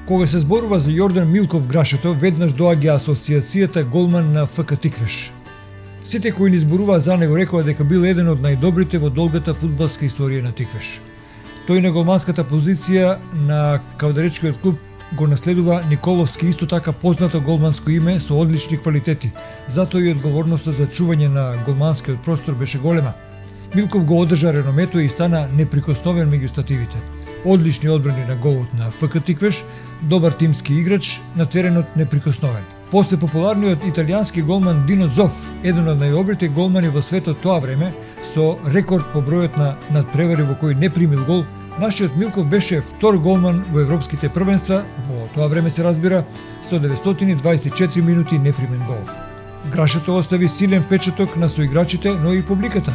Кога се зборува за Јордан Милков Грашето, веднаш доаѓа асоциацијата голман на ФК Тиквеш. Сите кои ни зборуваа за него рекоа дека бил еден од најдобрите во долгата фудбалска историја на Тиквеш. Тој на голманската позиција на кавдаречкиот клуб го наследува Николовски, исто така познато голманско име со одлични квалитети. Затоа и одговорноста за чување на голманскиот простор беше голема. Милков го одржа реномето и стана неприкосновен меѓу стативите. Одлични одбрани на голот на ФК Тиквеш, добар тимски играч, на теренот неприкосновен. После популарниот италијански голман Дино Зов, еден од најдобрите голмани во светот тоа време, со рекорд по бројот на надпревари во кој не примил гол, нашиот Милков беше втор голман во европските првенства, во тоа време се разбира, со 924 минути непримен гол. Грашето остави силен впечаток на соиграчите, но и публиката.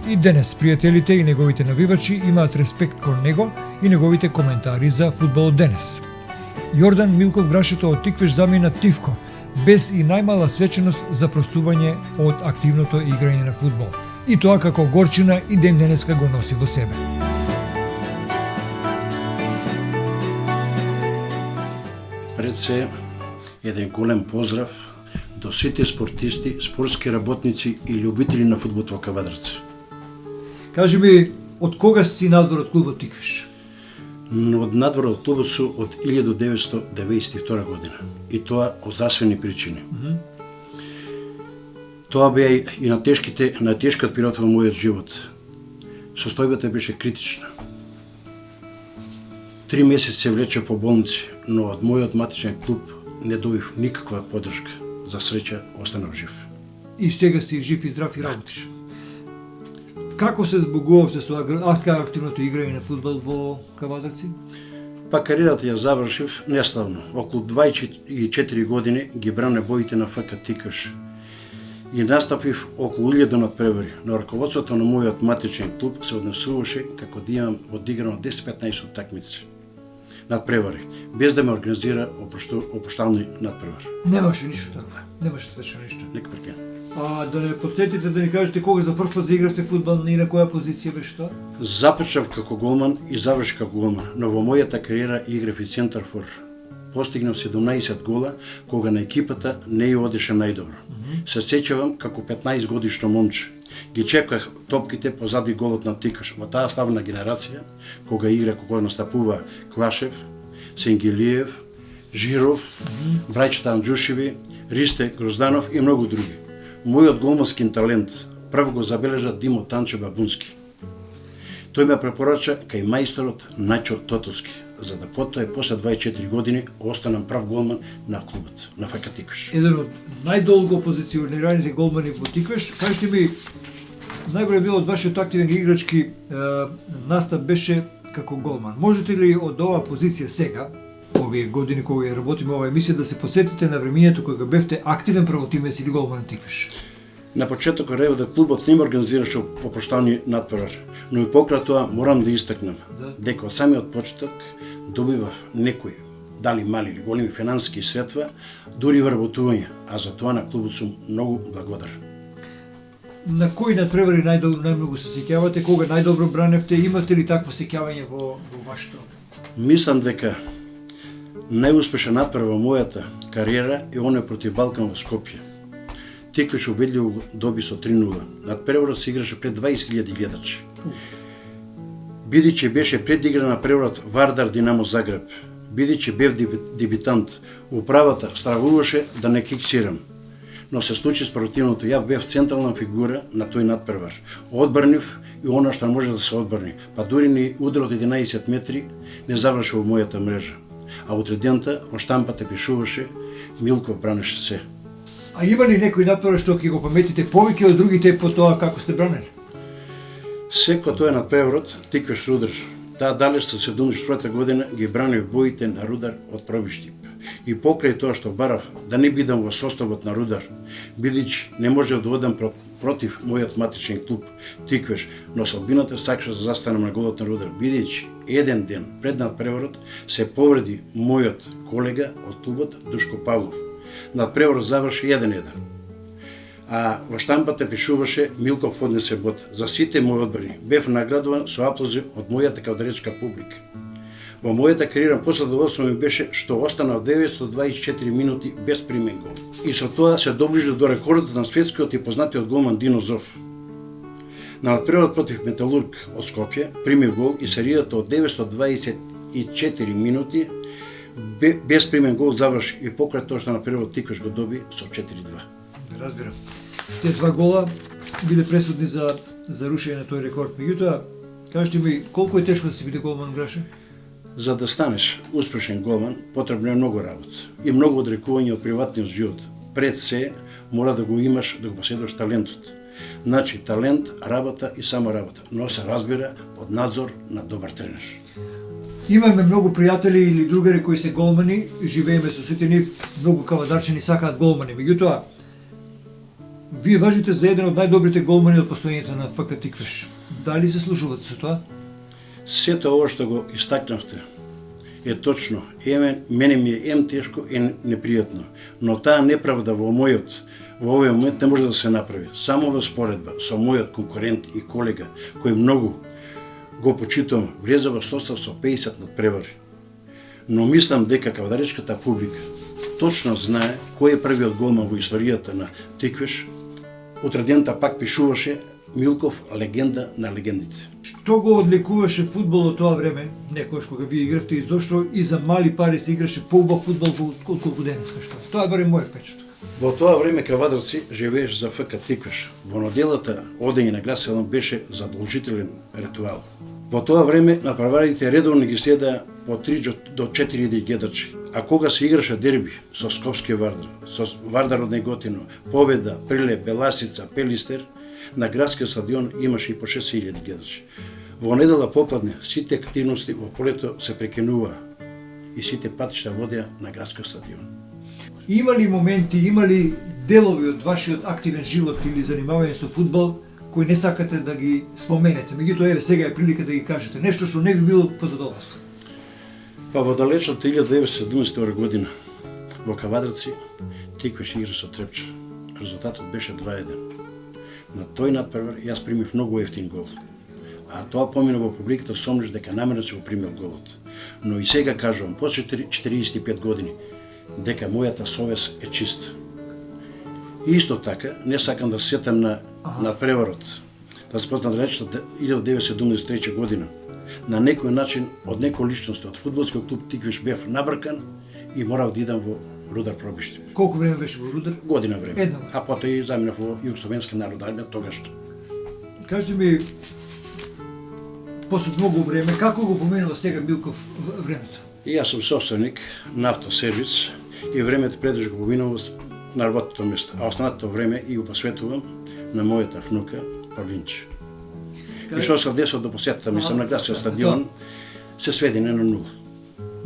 И денес пријателите и неговите навивачи имаат респект кон него и неговите коментари за фудбалот денес. Јордан Милков Грашето од Тиквеш замина тивко, без и најмала свеченост за простување од активното играње на фудбал. И тоа како горчина и ден денеска го носи во себе. Пред се, еден голем поздрав до сите спортисти, спортски работници и љубители на фудбалот во Кавадарци. Кажи ми, од кога си надвор од клубот Тиквеш? Од надвор од клубот су од 1992 година. И тоа од здравствени причини. Тоа беа и на тешкиот период во мојот живот. Состојбата беше критична. 3 месеци се влече по болници, но од мојот матичен клуб не добив никаква поддршка. За среќа останав жив. И сега си жив и здрав и работиш. Како се збогувавте со активното играње на фудбал во Кавадарци? Па кариерата ја завршив неславно. Околу 24 години ги бране боите на ФК Тиквеш. И настапив околу 1000 надпревари, но раководството на мојот матичен клуб се однесуваше како да имам одиграно 10-15 такмици надпревари, без да ме организира опуштални надпревари. Немаше ништо такво. Немаше свечено ништо. Нека прекин. Да не подсетите да ни кажете кога за прв пат заигравте фудбал и на која позиција беше тоа? Започнав како голман и завршив како голман, но во мојата кариера играв и центарфор. Постигнав 17 гола, кога на екипата не ја одеше најдобро. Се сеќавам како 15 годишно момче. Ги чеках топките позади голот на Тиквеш. Во таа славна генерација, кога настапува Клашев, Сенгелиев, Жиров, браќата Анџушеви, Ристе Грозданов и многу други. Мојот голмански талент прво го забележа Димо Танче Бабунски. Тој ме препорача кај мајсторот Начо Тотовски, за да потоа после 24 години останам прав голман на клубот, на ФК Тиквеш. Еден од најдолго позиционираните голмани во Тиквеш. Кажете ми, најголем дел од вашиот активен играчки настап беше како голман. Можете ли од оваа позиција сега, овие години кога ја работиме оваа емисија, да се подсетите на времењето кога бевте активен правотимец или голман на Тиквеш? На почеток да клубот не ме организираше опуштални надпревари, но и покрај тоа морам да истакнам дека од самиот почеток добивав некои, дали мали или големи финансиски средства, дури вработување, а за тоа на клубот сум многу благодарен. На кои надпревари најмногу се сеќавате, кога најдобро браневте, имате ли такво сеќавање во вашето? Мислам дека најуспешен надпревар во мојата кариера е оној против Балкан во Скопје. Тиквеш убедливо доби со 3-0. Надпреварот се играше пред 20.000 гледачи. Бидејќи беше предигра на преврат Вардар Динамо Загреб, бидејќи бев дебитант, управата стравуваше да не киксирам. Но се случи спротивното, ја бев централна фигура на тој надпревар. Одбрнив и она што може да се одбрни, па дури ни удар од 11 метри не заврши во мојата мрежа. А утре дента во штампата пишуваше Милков бранеше се. А има ли некој надпревар што ќе го паметите повеќе од другите по тоа како сте бранели? Секој тој надпреварот Тиквеш Рудар. Таа далеч со 74 година ги бранив боите на Рудар од пробиштип. И покрај тоа што барав да не бидам во составот на Рудар, бидејќи не можев да одам против мојот матичен клуб Тиквеш, но садбината сакаше да застанам на голот на Рудар, бидејќи еден ден пред надпреварот се повреди мојот колега од клубот Душко Павлов. Надпреварот заврши 1-1. А во штампата пишуваше Милков однесе бод. За сите мои одбрани бев наградуван со аплаузи од мојата кавдаречка публика. Во мојата кариера последоволство ми беше што останав 924 минути без примен гол. И со тоа се доближи до рекордот на светскиот и познатиот голман Дино Зов. На надпреварот против Металург од Скопје примив гол и серијата од 924 минути без примен гол заврши и покрај тоа што на првиот Тиквеш го доби со 4-2. Разбирам. Те два гола биле пресудни за рушење на тој рекорд. Меѓутоа, кажете ми, колку е тешко да си биде голман Граше? За да станеш успешен голман, потребно е многу работа и многу одрекување од приватниот живот. Пред се, мора да го имаш, да го поседуваш талентот. Значи, талент, работа и само работа, но се разбира под надзор на добар тренер. Имаме многу пријатели или другари кои се голмани, живееме со сите нив, многу кавадарчени сакаат голмани. Меѓутоа, вие важите за еден од најдобрите голмани од постојањето на ФК Тиквеш. Дали се служувате со тоа? Сето ова што го истакнавте е точно. Мене ми е тешко и непријатно, но таа неправда во овој момент не може да се направи. Само во споредба со мојот конкурент и колега, кој многу го почитувам, влезе во состав со 50 надпревари. Но мислам дека кавадаречката публика точно знае кој е првиот голман во историјата на Тиквеш. Утредента пак пишуваше Милков, легенда на легендите. Што го одликуваше фудбалот тоа време, некојаш кога вие игравте и зошто и за мали пари се играше поубав фудбал отколку денеска што? Тоа е барем мојот печат. Во тоа време кавадарци живееш за ФК Тиквеш. Во неделата одење на Граселон беше задолжителен ритуал. Во тоа време надпреварите редовно ги следаа по 3 до 4 гледачи. А кога се играше дерби со Скопски Вардар, со Вардар од Неготино, Победа, Прилеп, Беласица, Пелистер, на градскиот стадион имаше и по 6000 гледачи. Во недела попладне сите активности во полето се прекинуваа и сите патишта водеа на градскиот стадион. Има ли моменти, има ли делови од вашиот активен живот или занимавање со фудбал кои не сакате да ги споменете? Меѓутоа, еве сега е прилика да ги кажете нешто што не би било по задоволство. Па во далечната 1970 година во Кавадарци Тиквеш игра со Трепча. Резултатот беше 2-1. На тој надпревар јас примив многу ефтин гол. А тоа помина во публиката сомнеш дека намерно се го примил голот. Но и сега кажувам, после 45 години, дека мојата совест е чиста. И исто така, не сакам да сетам на надпреварот, да се позна далечната 1973 година. На некој начин, од некој личност од фудбалскиот клуб Тиквеш бев набркан и морав да идам во Рудар Пробиште. Колку време беше во Рудар? Година време. Една. А потоа и заминав во Југословенска народна армија тогаш. Кажете ми, после многу време, како го поминува сега Милков времето? И јас сум собственик на автосервис и времето предуж го поминувам на работното место, а останатото време и го посветувам на мојата внука Павлинче. И што се десува до посетата ми на градскиот стадион, се сведене на нула.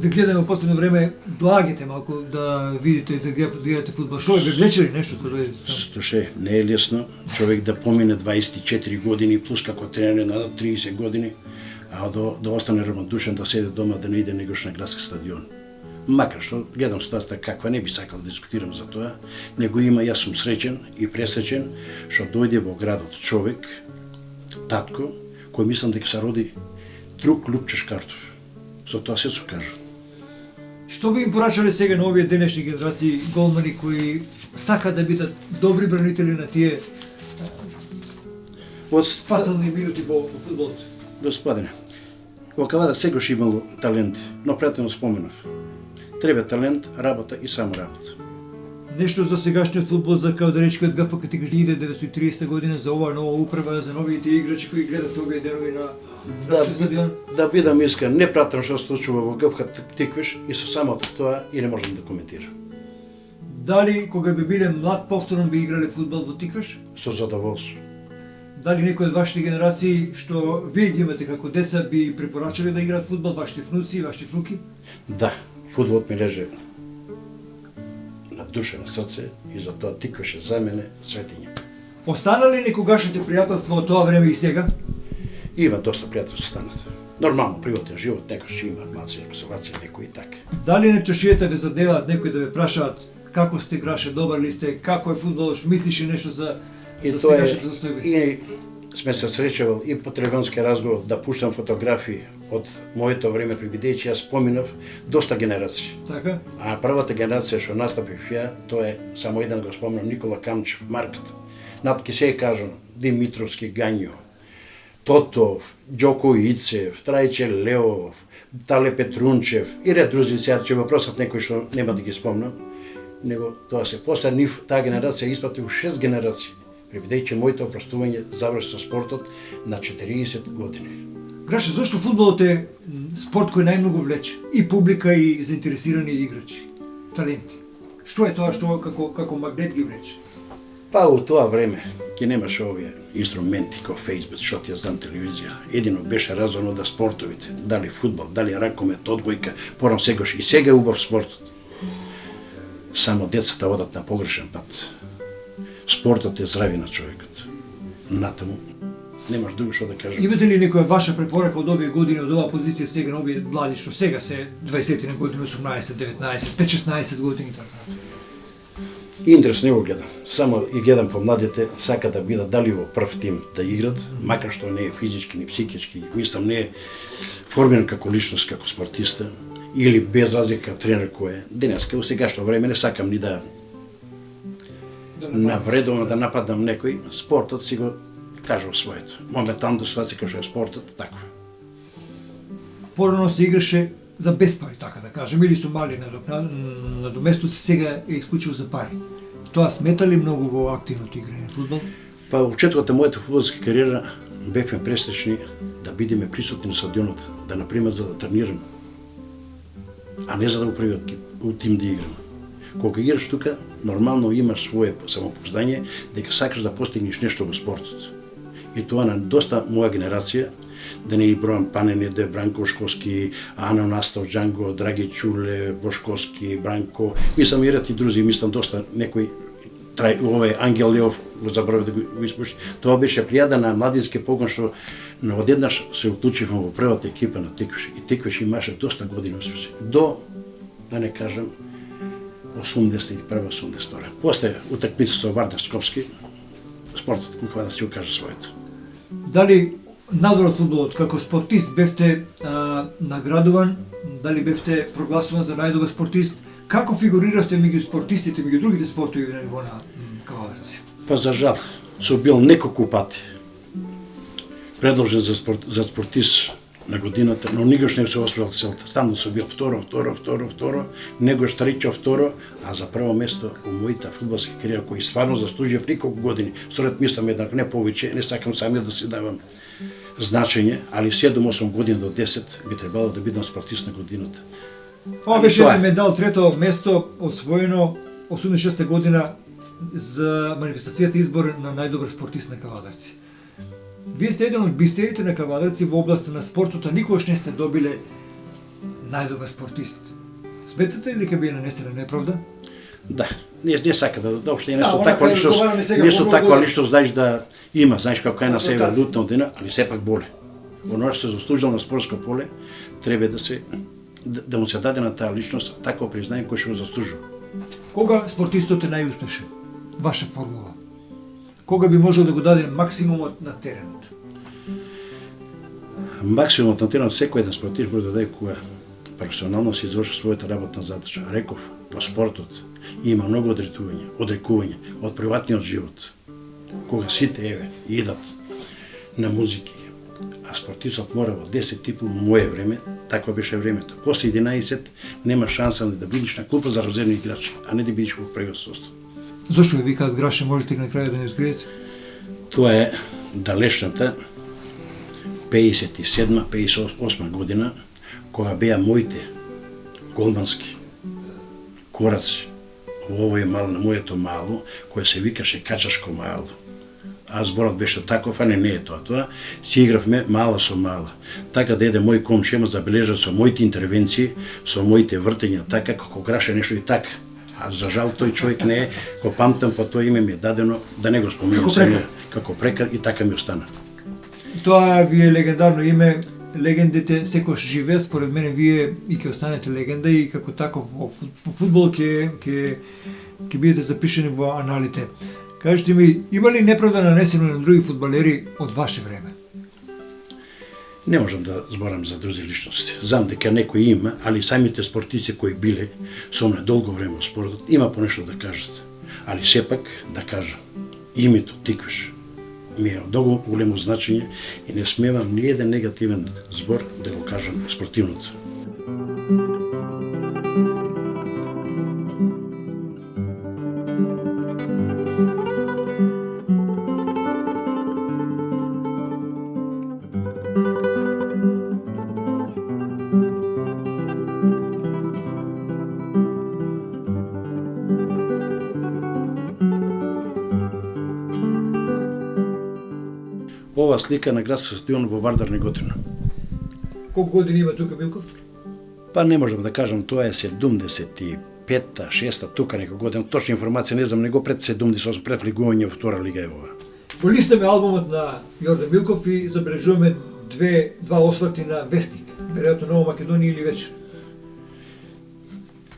Да гледаме во последно време, доаѓате малку да видите, да гледате фудбал. Што е, ве влече ли нешто кога дојдете таму? Слушај, не е лесно човек да помине 24 години плюс како тренер на 30 години, а да остане равнодушен да седе дома, да не иде негош на градски стадион. Макар што гледам ситуацијата каква, не би сакал да дискутирам за тоа, него има, јас сум среќен и пресреќен што дојде во градот човек, татко, кој мислам дека се роди друг лупчеш картоф. За тоа се кажу. Што би им порачале сега на овие денешни генерации голмани кои сакаат да бидат добри бранители на тие спасални минути во фудбалот? Господине, во Кавадар сегаш имало таленти, но претhodно споменав. Треба талент, работа и само работа. Нешто за сегашниот фудбал, за кавадаречкиот ГФК Тиквеш 1930 година, за оваа нова управа, за новите играчи кои гледат овие денови на стадион? Да бидам искрен, не пратам што се случува во ГФК Тиквеш и со самото тоа и не можам да коментирам. Дали кога би биле млад повторно би играле фудбал во Тиквеш? Со задоволство. Дали некој од вашите генерации што вие ги имате како деца би препорачале да играат фудбал, вашите внуци и вашите внуки? Да, фудбалот ми леже на душа, на срце и за тоа Тиквеш е за мене светиња. Останали некогашните пријателства од тоа време и сега? Има доста пријателства станат. Нормално, приватен живот, некој има мација, консервација, некој и така. Дали на чашијата ве задеваат некој да ве прашаат како сте играше, добар ли сте, како е фудбалот, мислише нешто за сегашните состојби? И сме се сречавал и по телефонски разговор да пуштам фотографии од моето време, бидејќи јас поминав доста генерации. Така? А првата генерација што настапив ја, тоа е само еден го спомнам, Никола Камчев, Марката. Натки се кажано, Димитровски, Гањо, Тотов, Ѓоко Ицев, Трајче Леов, Тале Петрунчев и ред други, сега ќе въпросат некои што нема да ги спомнам, него тоа се после нив, таа генерација испрати у 6 генерации, бидејќи моето опростување заврши со спортот на 40 години. Граше, зашто фудбалот е спорт кој најмногу влече и публика и заинтересирани играчи, таленти? Што е тоа што како магнет ги влече? Па у тоа време ќе немаше овие инструменти како Facebook, што ти ја знам телевизија. Едино беше разумно да спортовите, дали фудбал, дали ракомет, одбојка, порано сегаш и сега е убав спортот. Само децата одат на погрешен пат. Спортот е здрави на човекот. Натаму немаш друго што да кажам. Имате ли некоја ваша препорака од овие години, од оваа позиција сега на овие млади што сега се 20 на години, 18, 19, 5-16 години така? Интерес не го гледам. Само и гледам по младите, сака да бидат дали во прв тим да играт, макар што не е физички ни психички, мислам не е формиран како личност, како спортиста, или без разлика тренер кој е. Денеска, у сегашно време, не сакам ни да навредувам, да нападам некој, спортот си го кажува своето. Моментално ситуација како што е спортот, таква. Порано се играше за без пари, така да кажем, или со мали надоместоци, сега е исклучиво за пари. Тоа смета ли многу во активното играње на фудбал? Па во почетокот на мојата фудбалска кариера бевме пресречни да бидеме присутни на стадионот, да например за да тренирам, а не за да го правим у тим да играм. Кога играш тука, нормално имаш свое самопоуздање дека сакаш да постигнеш нешто во спортот. И тоа на доста моја генерација, да не бројам Панене, Де Бранко Бошковски, Ана Настав, Джанго, Драги Чуле, Бошковски, Бранко, мислам и ред и друзи, мислам доста некој овој Ангел Леов го забравив да го испушти. Тоа беше пријада на младински погон што одеднаш се уклучивме во првата екипа на Тиквиш и Тиквиш имаше доста години успеси. До, да не кажам, 81-82. После утакмица со Вардар Скопски, спортот кога да се укаже своето. Дали надвор од фудбалот како спортист бевте наградуван, дали бевте прогласуван за најдобар спортист? Како фигуриравте меѓу спортистите, меѓу другите спортови на ниво на Кавадарци? Па за жал, сум бил неколку пати предложен за спортист на годината, но никош не се оспрел целта. Стално сум бил второ, негош трето, второ, а за прво место у мојата фудбалска кариера кој стварно заслужив неколку години. Соред мислам еднак, не повеќе, не сакам сами да си давам значење, али 7-8 години до 10 би требало да бидам спортист на годината. Ова беше еден медал, трето место освоено 86 година за манифестацијата избор на најдобар спортист на Кавадарци. Вие сте еден од бистерите на Кавадарци во областа на спортот, а никогаш не сте добиле најдобар спортист. Сметате ли дека би е нанесена неправда? Да, не сакам да опште нешто таква личност, нешто таква личност знаеш да има, знаеш како е на север лутна одена, али сепак боле. Оно што се заслужил на спортско поле, треба да му се даде на таа личност такво признање кој што го заслужува. Кога спортистот е најуспешен? Ваша формула. Кога би можел да го даде максимумот на теренот? Максимумот на теренот секој еден спортист може да даде кога професионално се изврши својата работна задача. Реков, во спортот има многу одрекување од приватниот живот. Кога сите идат на музики, а спортистот мора во 10 типу моје време, такво беше времето. После 11 нема шанса да бидеш на клупа за резервни играчи, а не да бидеш во првиот состав. Зошто ви викаат Граше, можете на крај да не откриете? Тоа е далечната 57-58 година, кога беа моите голмански кораци во овој мал на моето мало, кое се викаше Качашко мало. А зборот беше таков, а не е тоа. Си игравме мала со мала. Така да еден мој комшија ме забележа со моите интервенции, со моите вртења, така како Граше нешто и така. А за жал тој човек не е, го памтам, па тоа име ми е дадено да не го споменам сега, како прекар и така ми остана. Тоа ви е легендарно име, легендите секојаш живеат, според мене вие и ќе останете легенда и како таков во фудбал ќе бидете запишени во аналите. Кажете ми, има ли неправда нанесено на други фудбалери од ваше време? Не можам да зборам за други личности. Знам дека некои има, али самите спортисти кои биле со мене долго време во спортот, има понешто да кажат. Али сепак да кажам, името Тиквиш ми е од долго големо значење и не смевам ни еден негативен збор да го кажам спортивното. Ова слика на градски стадион во Вардар Неготино. Колку години има тука Милков? Па не можам да кажам, тоа е 75-та, 6-та, тука некој година. Точна информација не знам, него пред 78, пред влегување во втора лига е ова. Полистаме албумот на Јордан Милков и забележуваме два осврти на Вестник, веројатно Нова Македонија или Вечер.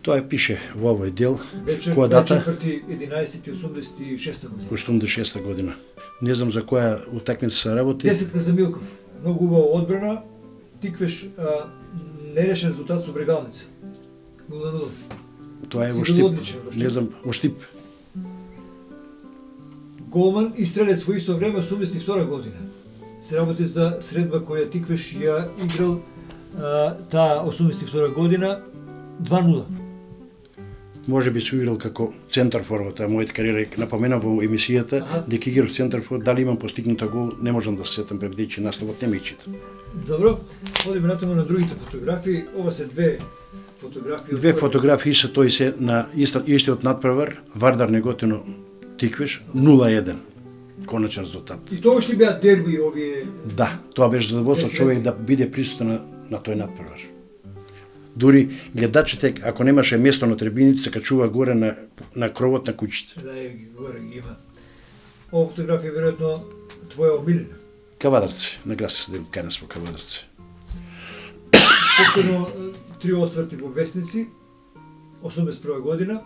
Тоа пише во овој дел, Вечер, која дата? 4.11.86 година. 86-та година. Не знам за која утакмица се работи. Десетка за Милков. Многу убава одбрана. Тиквеш нерешен резултат со Брегалница. 0-0. Тоа е во Си бил Штип. одличен во Штип. Не знам, во Штип. Голман и стрелец во исто време 82 година. Се работи за средба која Тиквеш ја играл таа 82 година 2-0. Може би се играл како центар форвард, а мојата кариера напоменав во емисијата дека играв центар форвард, дали имам постигнута гол, не можам да се сетам пребдејќи наставот, не ми читам. Добро, одиме натаму на другите фотографии. Ова се две фотографии. Две фотографии се тој се на истиот надпревар, Вардар Неготино Тиквиш 0-1. Конечен резултат. И тоа уште беа дерби овие. Да, тоа беше задоволство човек да биде присутен на тој надпревар. Дури гледачите, ако немаше место на трибините, се качува горе на кровот на куќите. Да, горе ги има. Ова фотографија е веројатно твоја омилена. Кавадарци, на градски стадион кај во Кавадарци. Повторно три осврти во Вестници, 81 година,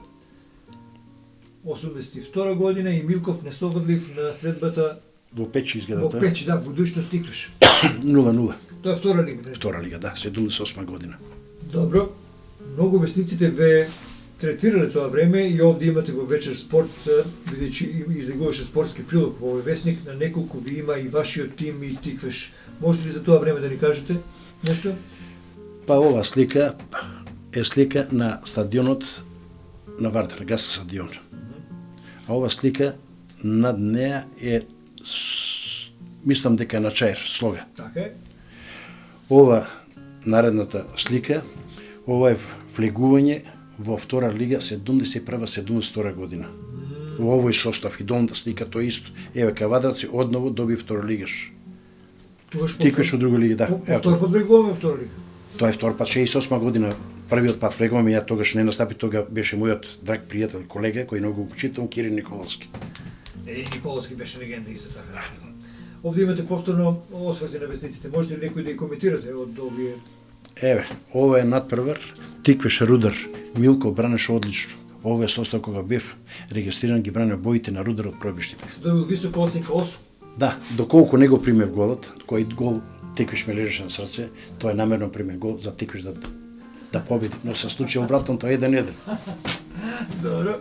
82 година и Милков несогледлив на средбата Во Печи во изгледата. Печи, да, будуќност Тиквиш. 0-0. Тоа е втора лига. Втора лига, да, 78 година. Добро. Многу вестниците ве третирале тоа време и овде имате во Вечер спорт, бидејќи излегуваше спортски прилог во овој вестник, на неколку ви има и вашиот тим и Тиквеш. Можете ли за тоа време да ни кажете нешто? Па ова слика е слика на стадионот на Вардар, градски стадион. А ова слика над неа е, мислам дека е на чаир, слога. Така е. Ова наредната слика, ова е влегување во втора лига 71-72 година. Во овој состав и долната слика тој исто. Еве Кавадарци одново доби втора лигаш. Тогаш Тиквиш од друга лига, да. Повтор пат влегуваме во втора лига. Тоа е втор пат, 68 година, првиот пат влегуваме, ја тогаш не настапи, тога беше мојот драг пријател, колега, кој многу го читам, Кирил Николовски. Николовски беше легенда исто така. Овде имате повторно осврти на вестниците. Можете ли некој да ја коментирате од овие? Еве, ова е надпревар, Тиквиш Рудар, Милко бранеше одлично. Ова е состав кога бев регистриран, ги бране боите на Рудар од Пробишти. Добил висока оценка 8. Да, доколку не го примев голот, кој гол Тиквиш ме лежеше на срце, тоа е намерно примен гол за Тиквиш да победи, но се случи обратно, тоа 1-1. Добро.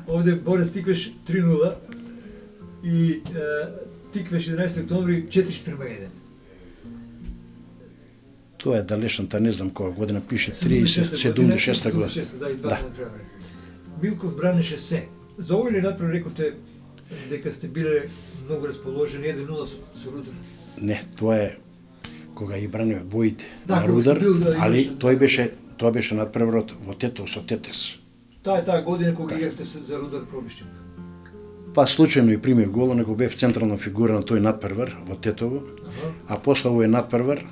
Овде Борис Тиквиш 3-0 и Тиквиш 11 октомври 4-1. Тоа е далечната, не знам која година, пише 76 година. Да, и два надпревари. Милков бранеше се. За овој ли надпревар рековте дека сте биле многу расположени 1-0 со Рудар? Не, тоа е кога ги бранеа боите Да, на кога сте Рудар, бил, да, али имаше, тоа беше надпреварот во Тетово со Тетес. Таа е таа година кога игравте за Рудар Пробишти. Па случајно и примев гол, него бев централна фигура на тој надпревар во Тетово, а после овој надпревар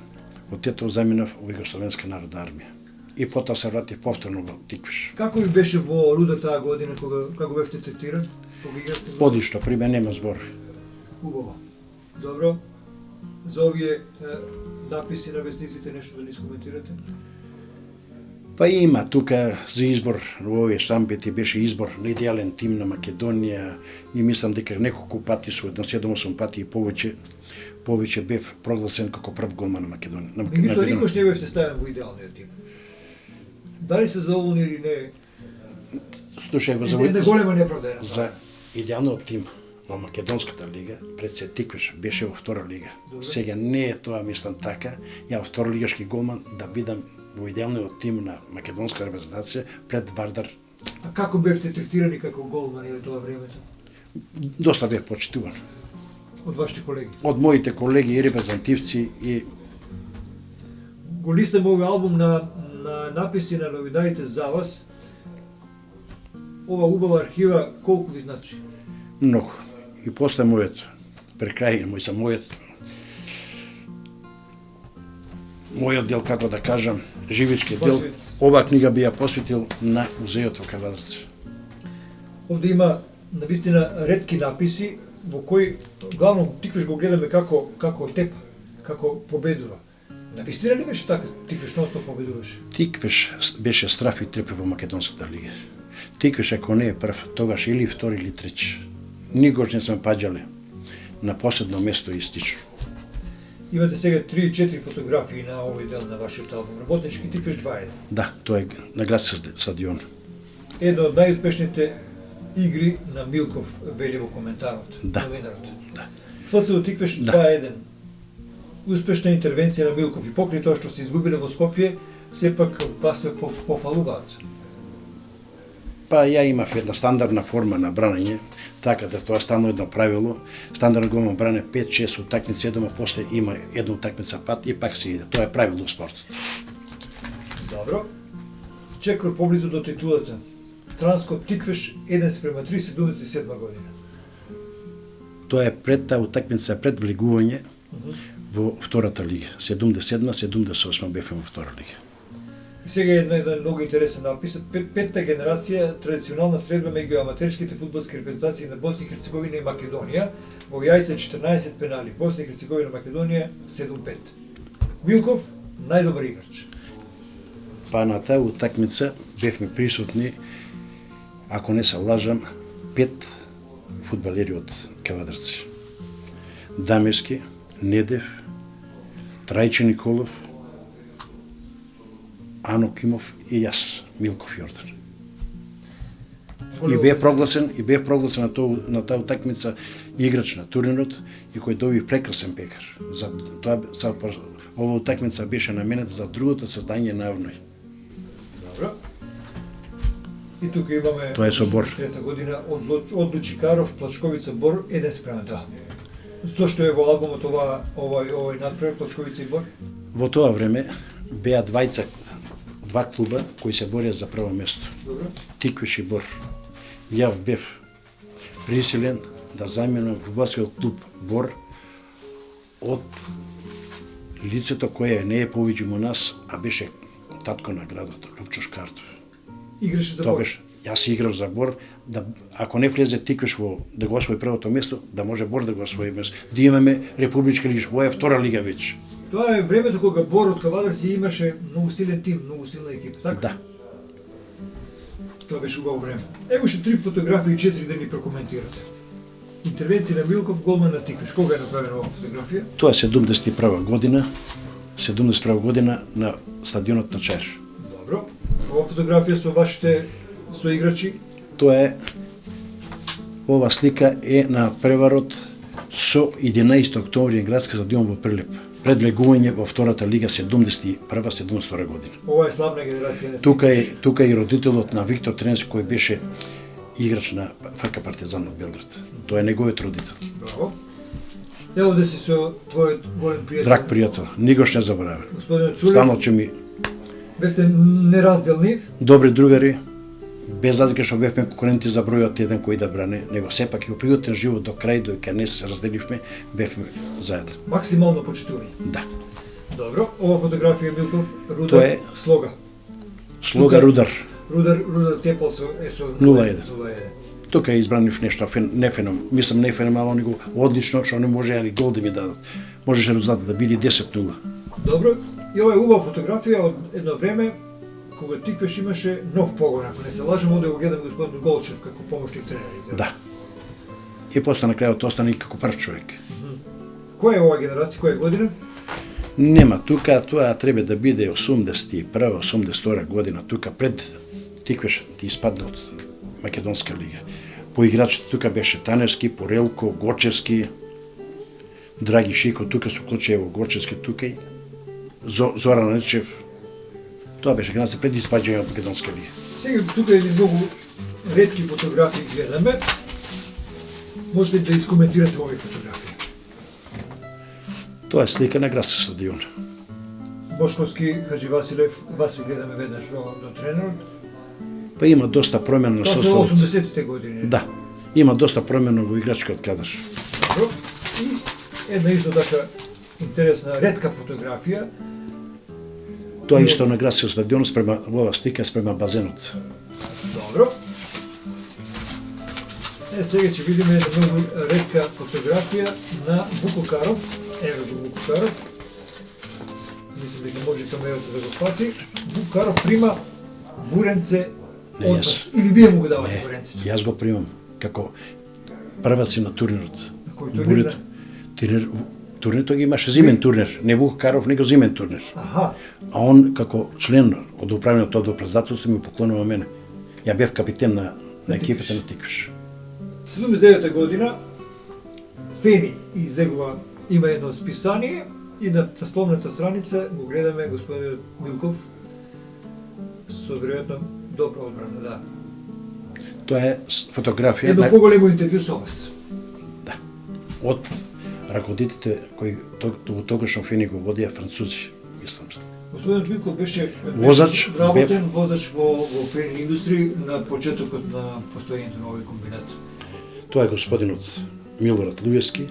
од Тетово заминав во Југословенска народна армија. И потоа се вратив повторно во Тиквиш. Како ви беше во Рудар таа година кога како бевте третиран? Кога игравте? Одлично, при мене нема зборови. Убаво. Добро. За овие написи на вестниците нешто да ни скоментирате? Па има тука за избор во овие шампионати беше избор на идеален тим на Македонија и мислам дека неколку пати со 7-8 пати и повеќе бев прогласен како прв голман на Македонија. Меѓутоа никош не бевте ставен во идеалниот тим. Дали се задоволни или не? Слушај го Една голема неправда. За идеалниот тим во Македонската лига, пред се Тиквеш беше во втора лига. Сега не е тоа, мислам така, ја во втора лигашки голман да бидам во идеалниот тим на македонска репрезентација пред Вардар. А како бевте третирани како голмани во тоа времето? Доста бев почитуван. Од вашите колеги? Од моите колеги и репрезентативци и Го листам овој албум на написи на новинарите за вас. Ова убава архива колку ви значи? многу. И после мојот прекрај мојот дел, како да кажам, живички дел, оваа книга би ја посветил на музејот во Кавадарци. Овде има навистина ретки написи во кои главно Тиквеш го гледаме како теп, како победува. Навистина ли беше така? Тиквеш ностоп победуваше? Тиквеш беше страф и трепе во македонската лига. Тиквеш ако не е прв, тогаш или втори или трети. Никош не сме паѓале на последно место и стично. Имате сега 3-4 фотографии на овој дел на вашиот албум. Работнички Тиквеш 2.1. Да, тоа е на градски стадион. Една од најуспешните игри на Милков вели во коментарот. Да. Новинарот. Да. ФЦУ Тиквеш 2.1. Успешна интервенција на Милков и покрај тоа што се изгубиле во Скопје, сепак вас ве пофалуваат. Па ја имав една стандардна форма на бранање, така да тоа стано едно правило. Стандардно голман бране 5-6 утакмици, едно после има една утакмица пат и пак се иде. Тоа е правило во спортот. Добро. Чекор поблизу до титулата. Транскоп Тиквеш 1:3 77 година. Тоа е пред таа утакмица, пред влегување во втората лига. 77-78 бевме во втора лига. И сега една многу интересен напис. Петта генерација традиционална средба меѓу аматерските фудбалски репрезентации на Босна и Херцеговина и Македонија. Во јајце 14 пенали. Босна и Херцеговина и Македонија 7-5. Милков најдобар играч. Па на таа утакмица бевме присутни, ако не се лажам, 5 фудбалери од Кавадарци. Дамески, Недев, Трајче Николов, Ано Кимов и јас, Милков Јордан. И бев прогласен на таа утакмица играч на турнирот и кој доби прекрасен пекар. За тоа ова утакмица беше наменета за другото создање на Авној. Добро. И тука имаме Тоа е со Бор. Трета година од Лучикаров, Плачковица, Бор 1:2. Зошто е во албумот овој надпревар Плачковица и Бор? Во тоа време беа два клуба кои се борија за прво место. Добро. Тиквеш и Бор. Јав бев присилен да заменам фудбалскиот клуб Бор од лицето кое не е повеќе у нас, а беше татко на градот, Лупчо Шкартов. Играше за Тоа Бор. беше, јас играв за Бор, да ако не влезе Тиквеш да го освои првото место, да може Бор да го освои место. Да имаме републичка лига, во е втора лига веќе. Тоа е времето кога Бор од Кавадарци имаше многу силен тим, многу силна екипа, така? Да. Тоа беше убаво време. Ево уште 3 фотографии и 4 да ни прокоментирате. Интервенција на Милков, голман на Тиквеш. Кога е направена оваа фотографија? Тоа е 71 година, 71 година на стадионот на Чаир. Добро. Ова фотографија со вашите соиграчи? Тоа е, ова слика е на преварот со 11 октомври градски стадион во Прилеп. Пред влегување во втората лига 71-72 година. Ова е славна генерација. Тука е и родителот на Виктор Тренски кој беше играч на ФК Партизан од Белград. Тоа е неговиот родител. Браво. Ево овде си со твојот голем пријател. Драг пријател, никош не заборавам. Господин Чулев. Станал че ми Бевте неразделни. добри другари, без разлика што бевме конкуренти за бројот еден кој да бране, него сепак и во пријатен живот до крај, дојка не се разделивме, бевме заедно. Максимално почитување. Да. Добро. Ова фотографија Милков, Рудар, Тоа е Слога. Слога Рудар. Рудар Тепол со 0:1. 0:1. Тука е избранив нешто мислам не феноменално, него одлично, што не може ни гол да ми дадат. Можеше резултатот да биде 10:0. Добро. И ова е убава фотографија од едно време кога Тиквеш имаше нов погон, ако не се лажам, оде го гледам господин Голчев како помошник тренер. Да. И после на крајот остана и како прв човек. Која е оваа генерација, која година? Нема тука, тоа треба да биде 81 82 година, тука пред Тиквеш да испадне од Македонска лига. По играчите тука беше Таневски, Порелко, Гочевски, Драги Шико, тука се уклучи ево Гочевски, тука и Зоран Нечев. Тоа беше генерација пред испаѓање од Македонска лига. Сега тука едни многу ретки фотографии гледаме. Можете да искоментирате овие фотографии? Тоа е слика на градски стадион. Бошковски, Хаджи Василев, вас ви гледаме веднаш до тренерот. Па има доста промена на Тоа се составот. 80-те години. Да. Има доста промена во играчкиот кадар. Добро. И една исто така интересна, ретка фотографија. Тоа е исто на градскиот стадион спрема ова слика спрема базенот. Добро. Сега ќе видиме една многу ретка фотографија на Вуко Каров. Ево го Вуко Каров. Мислам дека може камерата да го фати. Вуко Каров прима буренце Не, од јас. вас. Или вие му го давате Не, буренцето? јас го примам како прваци на турнирот. На кој турнир? Турнирот ги имаше зимен турнир, не Вуко Каров, него зимен турнир. Аха. А он како член од управниот одбор председателство ми поклонува мене. Ја бев капитен на екипата на Тиквеш. 79-та година Фени излегува, има едно списание и на насловната страница го гледаме господин Милков со веројатно добра одбрана, да. Тоа е фотографија Едно поголемо интервју со вас. Да. Од ракодите кои тогашно Фени го водија французи, мислам. Господин Милков беше Возач, работен возач во Фени индустрија на почетокот на постоењето на овој комбинат. Тоа е господинот Милорад Луевски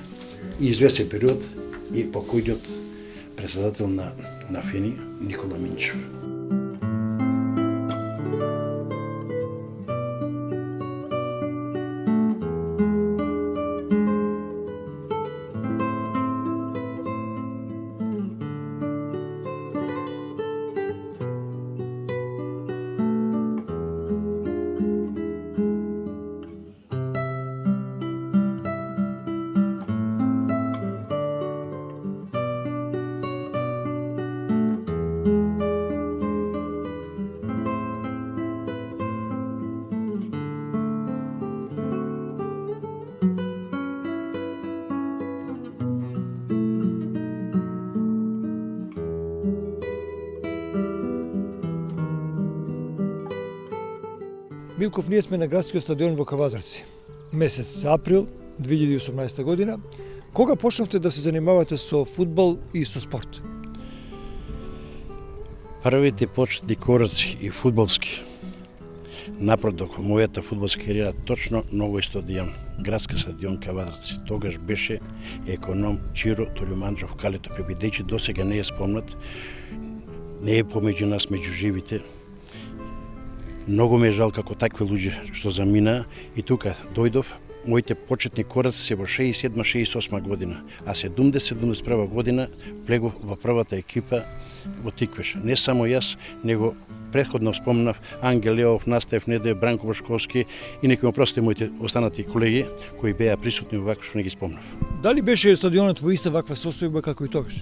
и известен период и покојниот председател на Фени Никола Минчев. Милков, ние сме на градскиот стадион во Кавадарци. Месец април 2018 година. Кога почнавте да се занимавате со фудбал и со спорт? Првите почетни кораци и фудбалски напредок во мојата фудбалска кариера точно на овој стадион, градски стадион Кавадарци. Тогаш беше економ Чиро Толјуманџов Калето Пребидејчи, досега не е спомнат, не е помеѓу нас, меѓу живите. Многу ме е жал како такви луѓе што замина и тука дојдов. Моите почетни кораци се во 67-68 година, а 70-71 година влегов во првата екипа во Тиквеш. Не само јас, него претходно спомнав Ангел Леов, Настев Неде, Бранко Бошковски и некои ме простите моите останати колеги кои беа присутни вака што не ги спомнав. Дали беше стадионот во иста ваква состојба како и тогаш?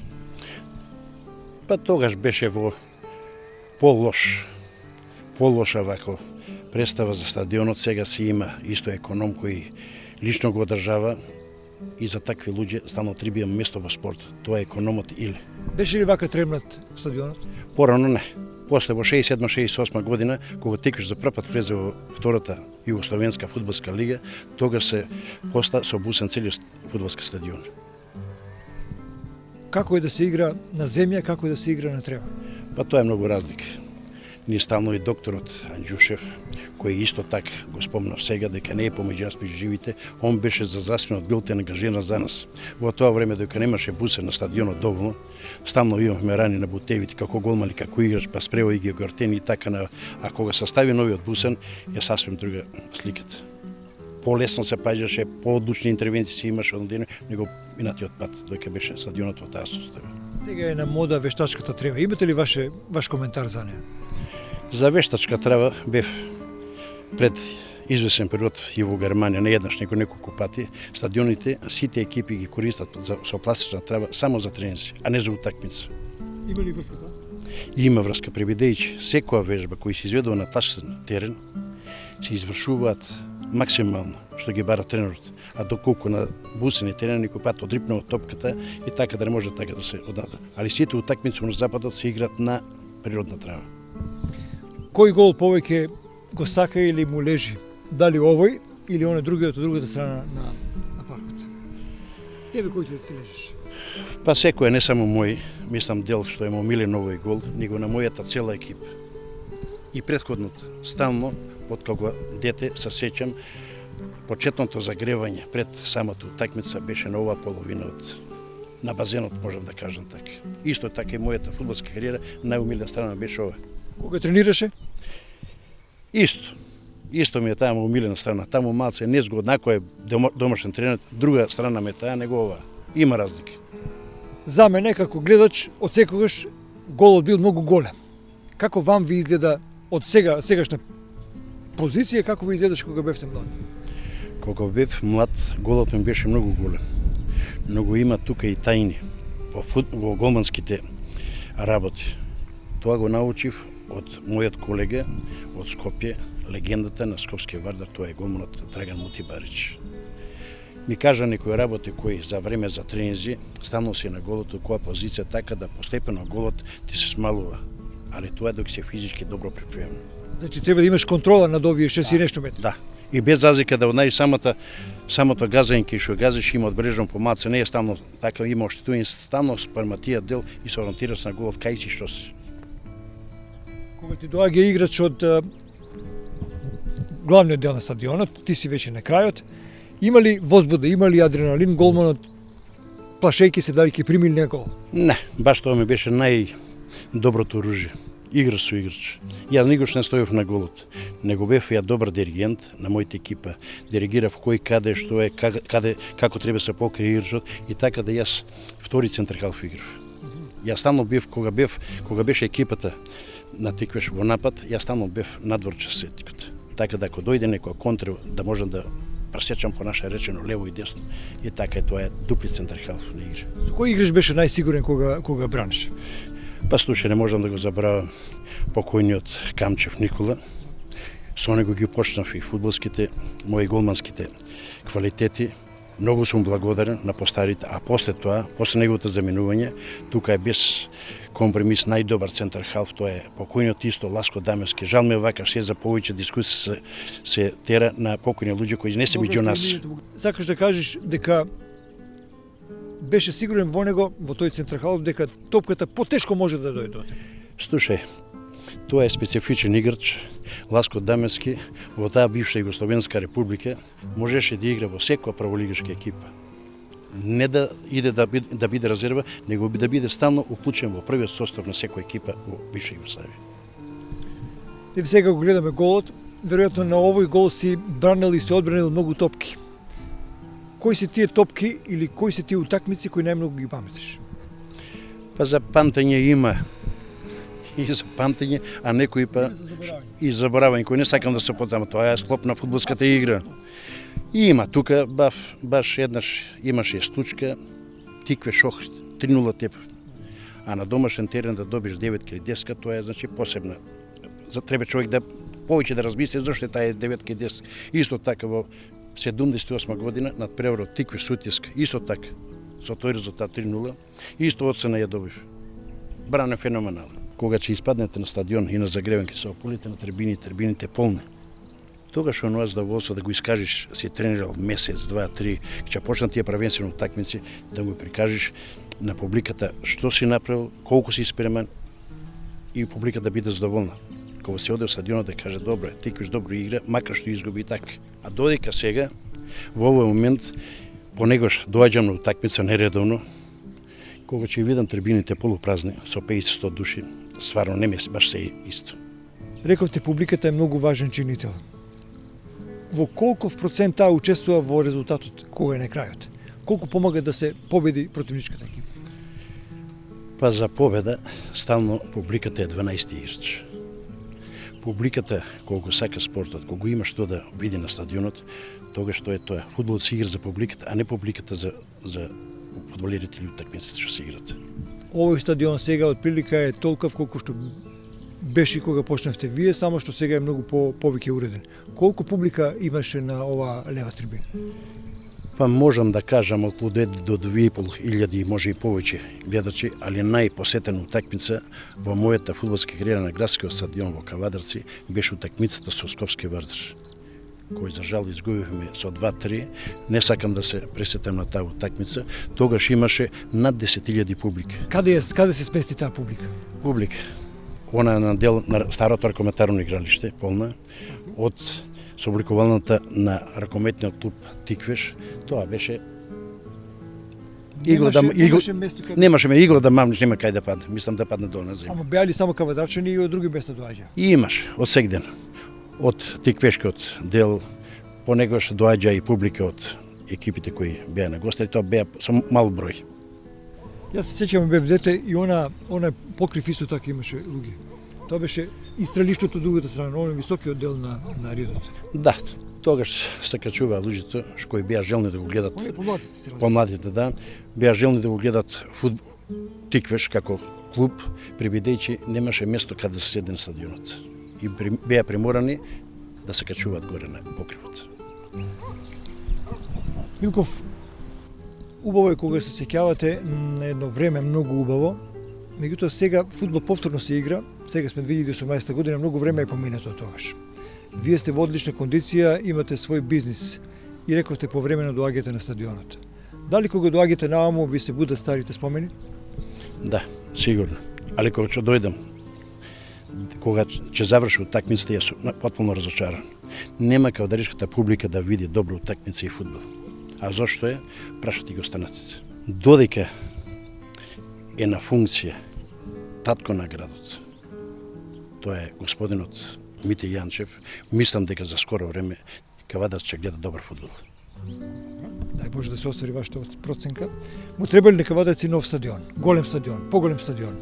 Па тогаш беше во полоша вако представа за стадионот. Сега си има исто економ кој лично го одржава и за такви луѓе стално требува место во спорт. Тоа е економот или. Беше ли вака требнат стадионот? Порано не. После во 67-68 година, кога Тиквеш за прв пат влезе во втората југословенска фудбалска лига, тогаш се поста со обусен целиот фудбалски стадион. Како е да се игра на земја, како е да се игра на трева? Па тоа е многу разлика. Ни ставно и докторот Анџушев, кој исто так го спомнав сега дека не е помеѓу нас меѓу живите, он беше за здравствениот билтен ангажиран за нас. Во тоа време дека немаше бусен на стадионот доволно, ставно имавме рани на бутевите како голман или како играч, па спрео и ги огортени и така на, а кога состави новиот бусен, е сасвим друга сликата. Полесно се паѓаше, поодлучни интервенции се имаше од ден, него минатиот пат доека беше стадионот во таа состојба. Сега е на мода вештачката трева. Имате ли ваш коментар за неа? За вештачка трава бев пред извесен период и во Германија, не еднаш, него неколку пати, стадионите, сите екипи ги користат со пластична трава само за тренинзи, а не за утакмица. Има ли врска тоа? Има врска, пребидејќи секоја вежба која се изведува на пластичен терен, се извршуваат максимално што ги бара тренерот, а доколку на бусени терен некој пат одрипнува топката и така да не може така да се однада. Али сите утакмици на западот се играат на природна трава. Кој гол повеќе го сака или му лежи? Дали овој или оној другиот од другата страна на паркот? Тебе кој ти лежиш? Па секој, не само мој, мислам дел што е омилен овој гол, него на мојата цела екипа. И претходното, стално, од кога дете се сеќам, почетното загревање пред самата утакмица беше на оваа половина на базенот, можам да кажам така. Исто така и мојата фудбалска кариера, најумилена страна беше ова. Кога тренираше? Исто ми е таа умилена страна. Таму малце незгодно, ако е домашен тренер, друга страна ме таа, него ова. Има разлики. За мене, како гледач, од секогаш голот бил многу голем. Како вам ви изгледа од сегашна позиција, како ви изгледаш кога бевте млад? Кога бев млад, голот ми беше многу голем. Многу има тука и тајни во голманските работи. Тоа го научив од мојот колега од Скопје, легендата на скопскиот Вардар, тоа е голманот Драган Мутибарич. Ми кажа некои работи кои за време за тренинзи станал си на голот од која позиција така да постепено голот ти се смалува, али тоа док се физички добро припремен. Значи треба да имаш контрола над овие 6 и нешто метри. Да. И без разлика да однајдеш самото газање што газиш има одбрежан помалце, не е стално така, има оштетување, стално спрема тие дел и се ориентираш на голот кај си што си. Кога ти доаѓа играч од главниот дел на стадионот, ти си веќе на крајот, има ли возбуда, има ли адреналин голманот, плашејќи се дали ќе прими ли гол? Не, баш тоа ми беше најдоброто оружје. Игра со играч. Јас никош не стоев на голот, него бев ја добар диригент на мојата екипа. Диригирав кој каде што е, како треба се покрие играчот и така да јас втори центар халф играв. Јас стално бев кога беше екипата на Тиквеш во напад, јас стално бев надворче сетикот. Така да ако дојде некоја контра да можам да пресечам по наше речено лево и десно и така тоа е дупли центар халф на игра. Со кој играч беше најсигурен кога браниш? Па слушај, не можам да го забравам покојниот Камчев Никола. Со него ги почнав и фудбалските, мои голманските квалитети. Многу сум благодарен на постарите, а после тоа, после неговото заминување, тука е без компромис најдобар центар халф, тоа е покојниот исто Ласко Дамевски. Жал ме вака се за повеќе дискусија се тера на покојни луѓе кои не се меѓу нас. Сакаш да кажеш дека беше сигурен во него, во тој центар халф, дека топката потешко може да дојде до тебе? Слушај, тоа е специфичен играч, Ласко Дамевски, во таа бивша Југословенска република, можеше да игра во секоја прволигашка екипа. Не да иде да биде резерва, него да биде стално уклучен во првиот состав на секоја екипа во бивша Југославија. Еве сега го гледаме голот, веројатно на овој гол си бранил и се одбранил многу топки. Кои се тие топки или кои се тие утакмици кои најмногу ги паметиш? Па за памтење има и за памтење, а некои па и заборавање, кои не сакам да се потама, тоа е склоп на фудбалската игра. И има тука баш еднаш имаше стучка, Тиквеш Охрид, 3-0 теп. А на домашен терен да добиш 9 или 10, тоа е значи посебна. Треба човек да повеќе да размисли зашто е таа 9 или 10. Исто така во 78 година над преворот Тиквеш Сутјеска, исто така, со тој резултат 3-0, исто оцена ја добив. Бране феноменално. Кога ќе испаднете на стадион и на загревен, ќе се ополите на трибините полни. Тогаш оноа задоволство да го искажеш, си тренирал месец, два, три, ќе почнат тие првенствени утакмици, да му прикажеш на публиката што си направил, колку си спремен и публиката да биде задоволна. Кога се оде во стадионот да каже добро, Тиквеш добро игра, макар што изгуби и така. А додека сега, во овој момент, понегош доаѓам на утакмица нередовно, кога ќе видам трибините полупразни, со 50-100 души, стварно не ми е баш се исто. Рековте, публиката е многу важен чинител. Во колков процент таа учествува во резултатот кој е на крајот? Колку помага да се победи противничката екипа? Па за победа, стално публиката е 12 играч. Публиката кога го сака спортот, кога има што да види на стадионот, тогаш што е тоа. Фудбалот се игра за публиката, а не публиката за фудбалерите или утакмиците што се играат. Овој стадион сега отприлика е толков колку што беше кога почнавте вие, само што сега е многу повеќе уреден. Колку публика имаше на оваа лева трибина? Па можам да кажам околу 2 до 2.500, може и повеќе гледачи, али најпосетена утакмица во мојата фудбалска кариера на градскиот стадион во Кавадарци беше утакмицата со Скопски Вардар, кој за жал изгубивме со 2-3. Не сакам да се пресетам на таа утакмица. Тогаш имаше над 10.000 публика. Каде се спести таа публика? Публика. Она на дел на старото ракометарно игралиште, полна, од собликувалната на ракометниот клуб Тиквеш, тоа беше немаше игла да мамнеш, нема кај да падне. Мислам да падне долу на земја. Ама беа ли само кавадарчани и од други места доаѓа? И имаш, од секој ден. Од Тиквешкиот дел, понекогаш доаѓа и публика од екипите кои беа на гости, тоа беа со мал број. Јас се сеќавам бев дете и она покрив исто така имаше луѓе. Тоа беше и стрелиштето од другата страна, оној високиот дел на ридот. Да, тогаш се качуваа луѓето кои беа желни да го гледат. Помладите, да, беа желни да го гледат Тиквеш како клуб, прибидејќи немаше место каде да се седне на стадионот. И беа приморани да се качуваат горе на покривот. Милков, убаво е кога се сеќавате на едно време многу убаво. Меѓутоа сега фудбал повторно се игра, сега сме 2018 година, многу време е поминато од тогаш. Вие сте во одлична кондиција, имате свој бизнис и рековте повремено доаѓате на стадионот. Дали кога доаѓате нааму ви се будат старите спомени? Да, сигурно. Али кога ќе дојдам, кога ќе заврши утакмицата, јас сум потполно разочаран. Нема кавадаришката публика да види добра утакмица и фудбал. А зошто е? Прашате ги останатите. Додека е на функција татко на градот, тоа е господинот Мите Јанчев, мислам дека за скоро време Кавадарц ќе гледа добар фудбал. Дај Боже да се оствари вашата проценка. Му треба ли на Кавадарци нов стадион, голем стадион, поголем стадион?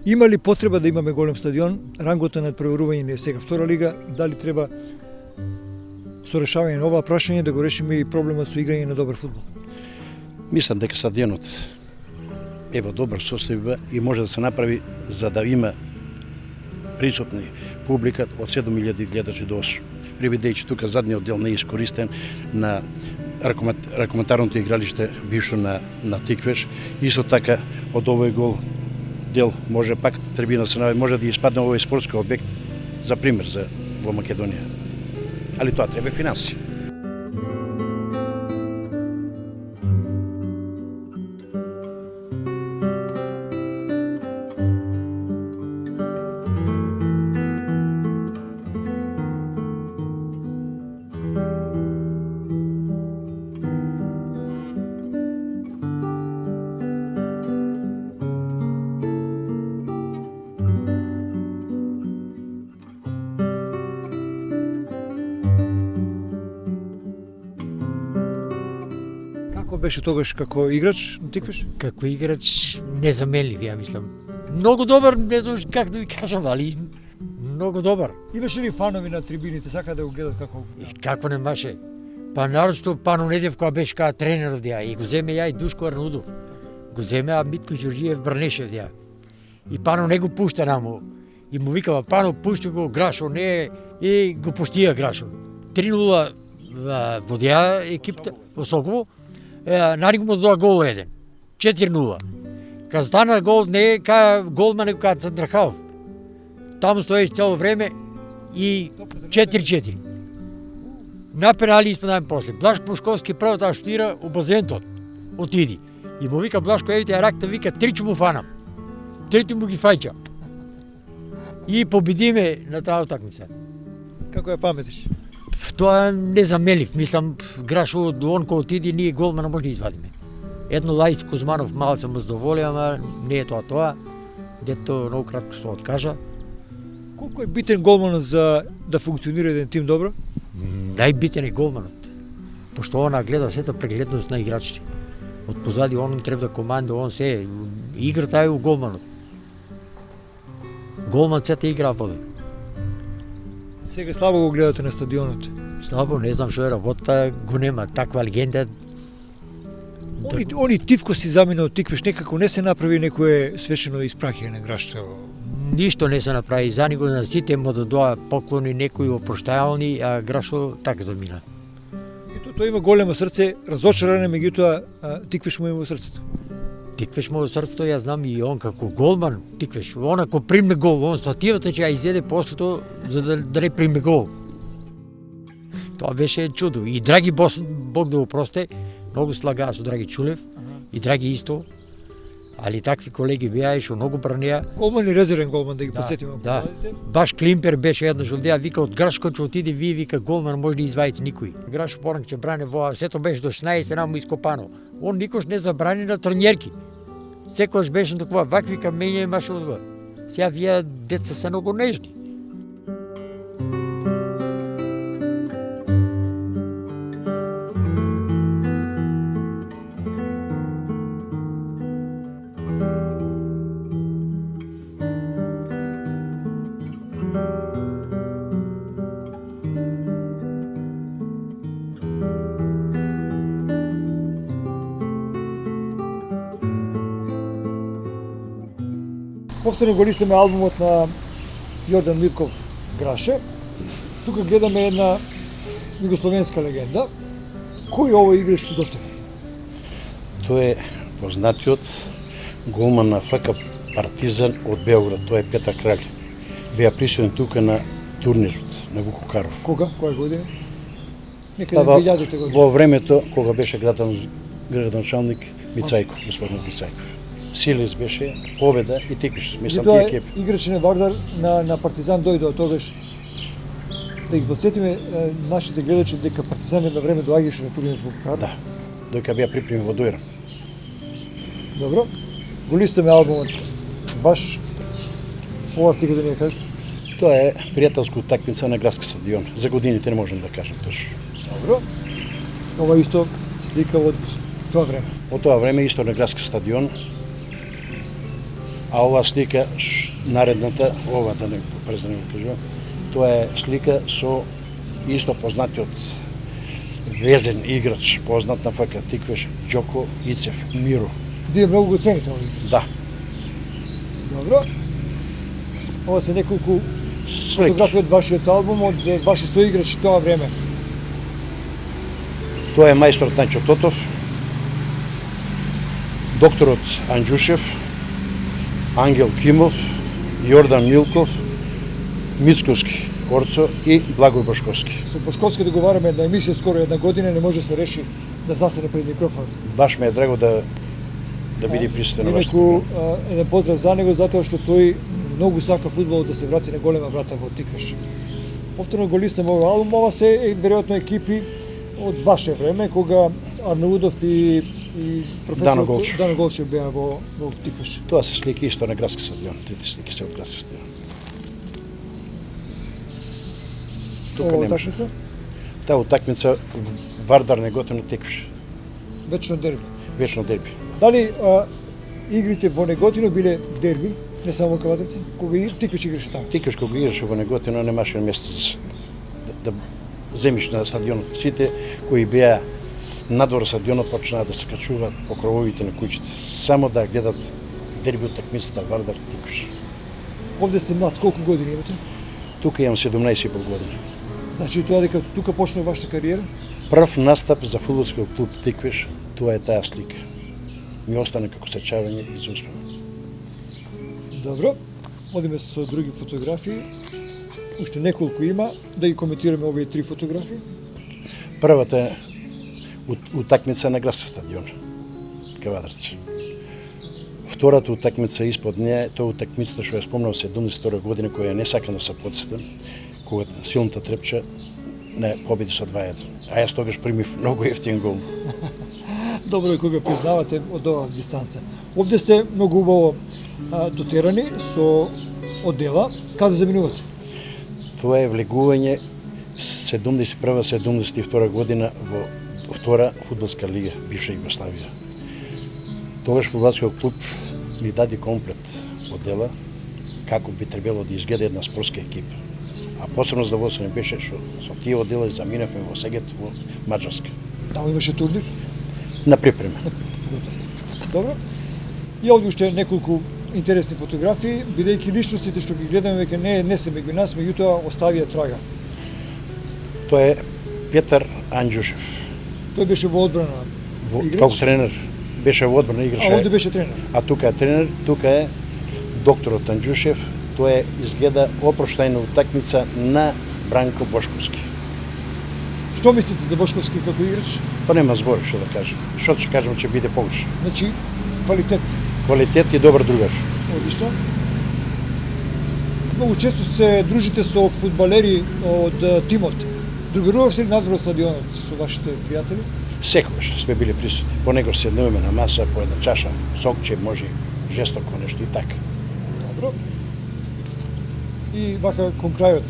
Има ли потреба да имаме голем стадион? Рангото на надпреварување не е сега втора лига, дали треба со решавање на ова прашање да го решиме и проблемот со играње на добар фудбал? Мислам дека стадионот е во добар состојба и може да се направи за да има присутни публика од 7.000 гледачи до 8. Прибидејќи тука задниот дел не е искористен на ракометарното игралиште бившо на Тиквеш. Исто така од овој гол дел може пак трибина да се нави, може да испадне овој спортски објект за пример во Македонија. Али тоа треба финанси. Како беше тогаш како играч на Тиквеш? Како играч незаменлив, ја мислам. Многу добар, не знам как да ви кажам, али многу добар. Имаше ли фанови на трибините, сака да го гледат како? Како не маше? Па нарочно Пано Недев која беше кај тренерот ја и го земе ја и Душко Арнудов. Го земе а Митко Ѓорѓиев Брнешев ја. И Пано не го пушта наму. И му викава Пано пушти го Грашо, не и го пуштија Грашо. 3:0 водеа екипата во Соково. Нари му доа гол еден. 4:0. Кога стана гол, не ка голман, ка Цандрахалов. Таму стоеше цело време и 4:4. На пенали испадаме после. Блашко Пушковски прво таа штира у базентот. Отиди. И му вика Блашко, евите ја ракта, вика, 3 ќе му фанам. 3 му ги фаќа. И победиме на таа утакмица. Како ја паметиш? Тоа не замелив, мислам, Грашо до он кој отиди, ние голмана може да извадиме. Едно Лајс Кузманов малце му задоволи, ама не е тоа, дето многу кратко се откажа. Колку е битен голманот за да функционира еден тим добро? Најбитен е голманот, пошто она гледа сета прегледност на играчите. Од позади он треба да команда, он се играта е у голманот. Голман сета игра води. Сега слабо го гледате на стадионот. Слабо, не знам што е работа, го нема таква легенда. Они тивкоси замина од Тиквеш некако не се направи некое свечено испраќање на граштво. Ништо не се направи, за него на сите му додоа поклони некои опроштајални, а Грашо така замина. Ето тој има големо срце, разочаран е, меѓутоа Тиквеш му има во срцето. Тиквеш му во срцето, ја знам и он како голман, Тиквеш, он ако примне гол, он стативата ќе ја изеде после тоа за да не примне гол. Тоа беше чудо. И Драги Бог да го просте, многу слагаа со Драги Чулев, и Драги исто, али такви колеги беа и што многу бранеа. Голман и резервен голман, да ги подсетиме. Да, баш Климпер беше еднаш овдеа, вика од Грашко ќе отиде, вие вика голман може да извадите никој. Грашко порак ќе бране во, сето беше до 16 наму ископано. Он никош не забрани на тренерки. Секојаш беше на такова, вакви камења имаше одговор. Сега вие деца се многу нежни. Повторно го листаме албумот на Јордан Милков Граше. Тука гледаме една југословенска легенда. Кој е овој играч до тебе? Тој е познатиот голман на ФК Партизан од Београд, тој е Петар Кралј. Беа присутен тука на турнирот на Вуко Каров. Кога? Која година? Некаде 2000-те година. Во времето кога беше градоначалник Мицајков, господин Мицајков. Силис беше победа и Тиквеш, мислам тие екипи. Играч на Вардар на Партизан дојде од тогаш. Да ги подсетиме нашите гледачи дека Партизан едно време доаѓаше на турнирот во Вуко Каров. Да. Дојка беа припреми во Дојран. Добро. Го листаме албумот ваш. Ова стига да ни ја кажете. Тоа е пријателска утакмица на градски стадион. За годините не можам да кажам точно. Добро. Ова исто слика од тоа време. Од тоа време исто на градски стадион. А ова слика, наредната, ова да не презда не го кажувам, тоа е слика со исто познатиот везен играч, познат на ФК Тиквеш, Џоко Ицев Миро. Вие многу го цените овој играч. Да. Добро. Ова се неколку Слики. фотографии од вашиот албум, од ваши соиграчи тоа време. Тоа е мајсторот Најчо Тотов, докторот Анџушев, Ангел Кимов, Јордан Милков, Мицковски Орцо и Благој Бошковски. Со Бошковски договараме една емисија скоро една година, не може да се реши да застане пред микрофонот. Баш ме е драго да биде присутен на вашето Инаку, програма. еден поздрав за него, затоа што тој многу сака фудбал да се врати на голема врата во Тиквеш. Повторно го листам овој албум, ова се веројатно екипи од ваше време, кога Арнаудов и Дано професор Голчев беа во Тиквеш. Тоа се слики исто на градски стадион, тие слики се од градски стадион. Тука Ова немаше. утакмица? Таа утакмица Вардар Неготино Тиквеш. Вечно дерби. Вечно дерби. Дали игрите во Неготино биле дерби, не само во Кавадарци, кога и Тиквеш играше таму? Тиквеш кога играше во Неготино немаше место за да земиш на стадионот. Сите кои беа надвор стадионот почнаа да се качуваат по крововите на куќите, само да гледат дерби утакмицата Вардар Тиквеш. Овде сте млад, колку години имате? Тука имам 17,5 години. Значи тоа дека тука почна вашата кариера? Прв настап за фудбалскиот клуб Тиквеш, тоа е таа слика. Ми остана како сечавање и за успомен. Добро, одиме со други фотографии. Уште неколку има, да ги коментираме овие три фотографии. Првата е утакмица на градски стадион, Кавадарци. Втората утакмица испод неа, тоа утакмицата што ја спомнав 72 година, која не сакам да се подсетам, кога силната Трепча не победи со 2-1. А јас тогаш примив многу ефтин гол. Добро е кога признавате од оваа дистанца. Овде сте многу убаво дотерани со оддела. Каде заминувате? Тоа е влегување 71-72 година во втора фудбалска лига, бивша Југославија. Тогаш фудбалскиот клуб ми даде комплет оддела како би требало да изгледа една спортска екипа. А посебно задоволство ми беше што со тие оддела заминавме во Сегет во Маđarска. Таму имаше турнир? На припрема. Добро. И овде уште неколку интересни фотографии, бидејќи личностите што ги гледаме веќе не се меѓу нас, меѓутоа оставија трага. Тоа е Петар Анđушев. Тој беше во одбрана играч. Како тренер беше во одбрана играч. А овде беше тренер. А тука е тренер, тука е докторот Анđушев. Тоа е изгледа опроштајна утакмица на Бранко Бошковски. Што мислите за Бошковски како играч? Па нема збори што да кажем. Што ќе кажем ќе биде погреш. Значи, квалитет. Квалитет и добар другар. Одлично. Многу често се дружите со фудбалери од тимот. Другарувавте ли надвор од стадионот со вашите пријатели? Секогаш сме били присутни. Понекогаш седнуваме на маса по една чаша сокче, може жестоко нешто и така. Добро. И вака кон крајот,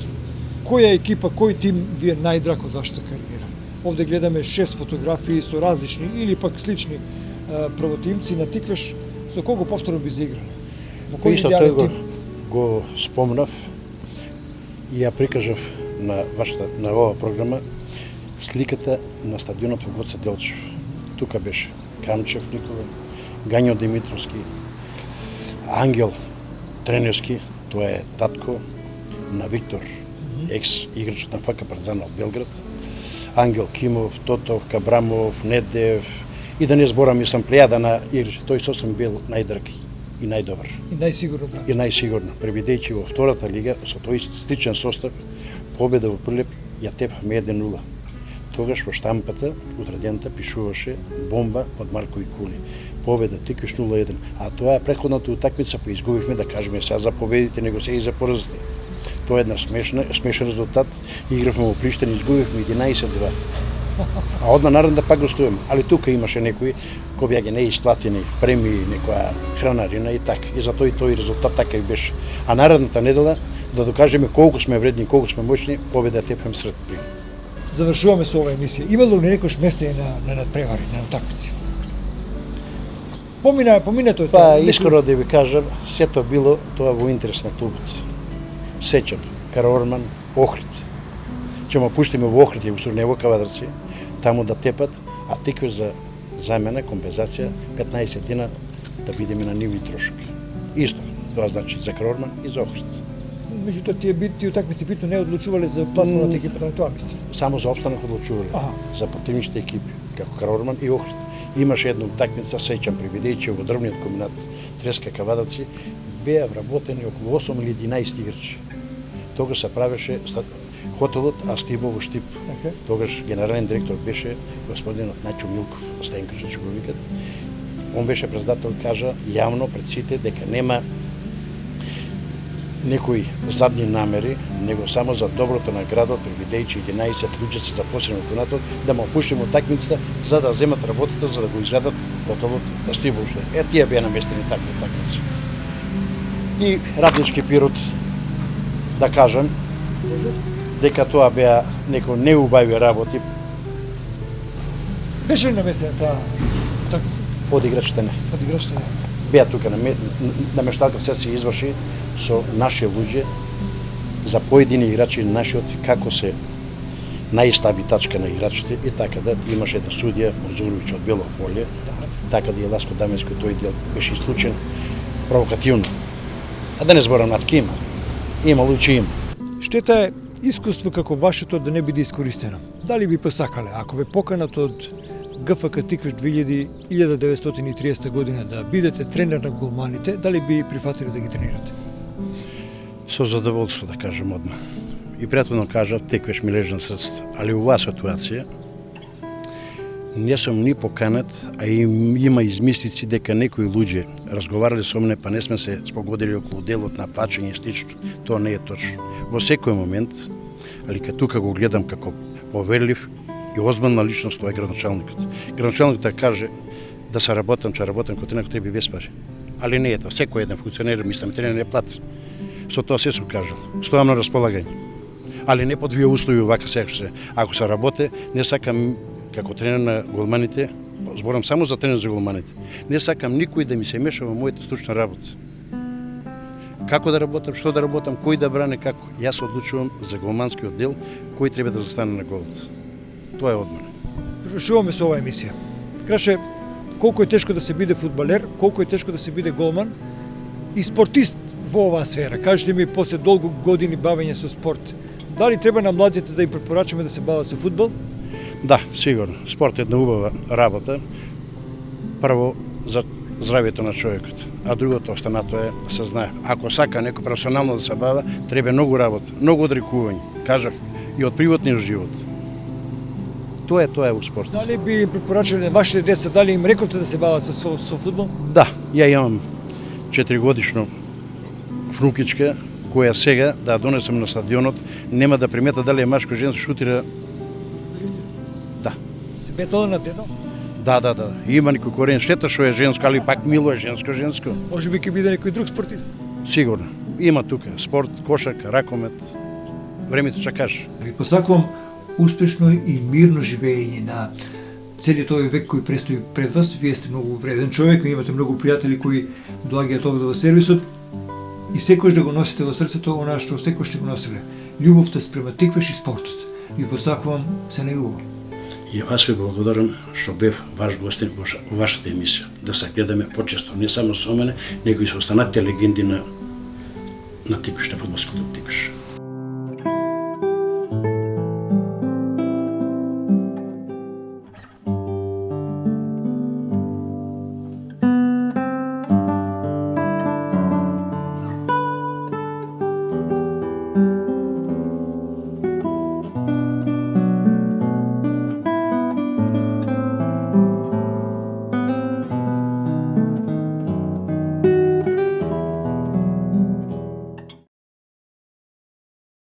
која екипа, кој тим ви е најдраг од вашата кариера? Овде гледаме 6 фотографии со различни или пак слични правотимци на Тиквеш, со кого повторно би заиграле? Во кој Исто идеален тој тим? го спомнав и ја прикажав на оваа програма сликата на стадионот во Гоце Делчев. Тука беше Камчев Никола, Гањо Димитровски, Ангел Тренерски, тоа е татко на Виктор, екс играчот на ФК Партизан од Белград, Ангел Кимов, Тотов, Кабрамов, Недев и да не зборам и сам плејада на играчи. Тој сосем бил најдраг и најдобар. И најсигурно брат. И најсигурно, пребидејќи во втората лига со тој сличен состав, победа во Прилеп ја тепавме 1-0. Тогаш во штампата утредената пишуваше бомба под Марко и Кули. Победа Тиквиш 0-1. А тоа е претходната утакмица, па изгубивме, да кажеме сега за победите, него се и за поразите. Тоа е една смешен резултат. Игравме во Приштина, изгубивме 11-2. А одма наредна пак гостуваме. Али тука имаше некои кои беа ги неисплатени премии, некоја хранарина и така. И затоа и тој резултат така и беше. А наредната недела да докажеме колку сме вредни, колку сме моćни, победа тепхам сред при. Завршуваме со оваа емисија. Имало ли некош место на надпревари, на утакмици? Помина тој. Па, искрено да ви кажам, сето било тоа во интерес на клубот. Сеќам, Караорман, Охрид. Ќе ме пуштиме во Охрид и во Сурнево Кавадарци, таму да тепат, а Тиквеш за замена, компензација, 15 дена да бидеме на нивни трошок. Исто, тоа значи за Караорман и за Охрид. Меѓутоа тие утакмици битно не одлучувале за пласманата екипа на тоа мисли. Само за опстанок одлучувале. За противничите екипи, како Караорман и Охрид. Имаше една утакмица, сеќам, прибидејќи во дрвниот комбинат Треска Кавадаци, беа вработени околу 8 или 11 играчи. Тогаш се правеше хотелот Астибо во Штип. Тогаш генерален директор беше господинот Начо Милков, Стенко што го викат. Он беше председател, кажа јавно пред сите дека нема некои задни намери, него само за доброто на градот, прибидејќи 11 луѓе се запослени во комбинатот, да му пуштиме утакмицата за да земат работата, за да го изградат хотелот Астибо. Тие беа наместени така утакмици. И Раднички Пирот, да кажам, дека тоа беа некои неубави работи. Беше ли намесена таа утакмица? Од играчите не. Од играчите не. Беа тука намешталка се изврши со наши луѓе за поедини играчи нашиот како се најстаби тачка на играчите и така да имаше една судија Мозуровиќ од Бело поле, така да и Ласко Даменски тој дел беше исклучен провокативно. А да не зборам над ким. Има луѓе има. Штета е искуство како вашето да не биде искористено. Дали би посакале, ако ве поканат од ГФК Тиквеш 1930 година да бидете тренер на голманите, дали би прифатили да ги тренирате? Со задоволство, да кажем одма. И претhodно кажав, Тиквеш ми лежи на срцето. Али у оваа ситуација не сум ни поканат, а има измислици дека некои луѓе разговарале со мене, па не сме се спогодили околу делот на плачење и слично. Тоа не е точно. Во секој момент, али тука го гледам како поверлив и озбилна личност, тоа е градоначалникот. Градоначалникот да каже да се работам, че работам кој некој треба без пари. Али не е тоа. Секој еден функционер, мислам, тренер не плати. Со тоа се кажал. Стојам на располагање. Али не под вие услови вака се. Ако се работе, не сакам како тренер на голманите, зборам само за тренер за голманите. Не сакам никој да ми се меша во мојата стручна работа. како да работам, што да работам, кој да бране, како. Јас одлучувам за голманскиот дел, кој треба да застане на голот. Тоа е од мене. Завршуваме со оваа емисија. Краше, колку е тешко да се биде фудбалер, колку е тешко да се биде голман и спортист во оваа сфера. Кажете ми, после долго години бавење со спорт, дали треба на младите да им препорачаме да се бават со фудбал? Да, сигурно. Спорт е една убава работа. Прво за здравието на човекот, а другото останато е се знае. Ако сака некој професионално да се бава, треба многу работа, многу одрекување. Кажав и од приватниот живот. Тоа е во спорт. Дали би им препорачале на вашите деца, дали им рековте да се бават со фудбал? Да, ја имам 4-годишно внукичка која сега да ја донесам на стадионот, нема да примета дали е машко женско, шутира. Да. Се метала на дедо? Да. Има некој корен, штета што е женско, али пак мило е женско. Може би ќе биде некој друг спортист. Сигурно. Има тука спорт, кошарка, ракомет. Времето ќе каже. Ви посакувам успешно и мирно живење на целиот овој век кој престои пред вас. Вие сте многу вреден човек, ви имате многу пријатели кои доаѓаат овде во сервисот и секојаш да го носите во срцето она што секојаш сте го носиле. Љубовта спрема Тиквеш и спортот. Ви посакувам се најубаво. И вас ви благодарам што бев ваш гостин во вашата емисија. Да се гледаме почесто, не само со мене, него и со останатите легенди на Тиквеш, на фудбалскиот клуб Тиквеш.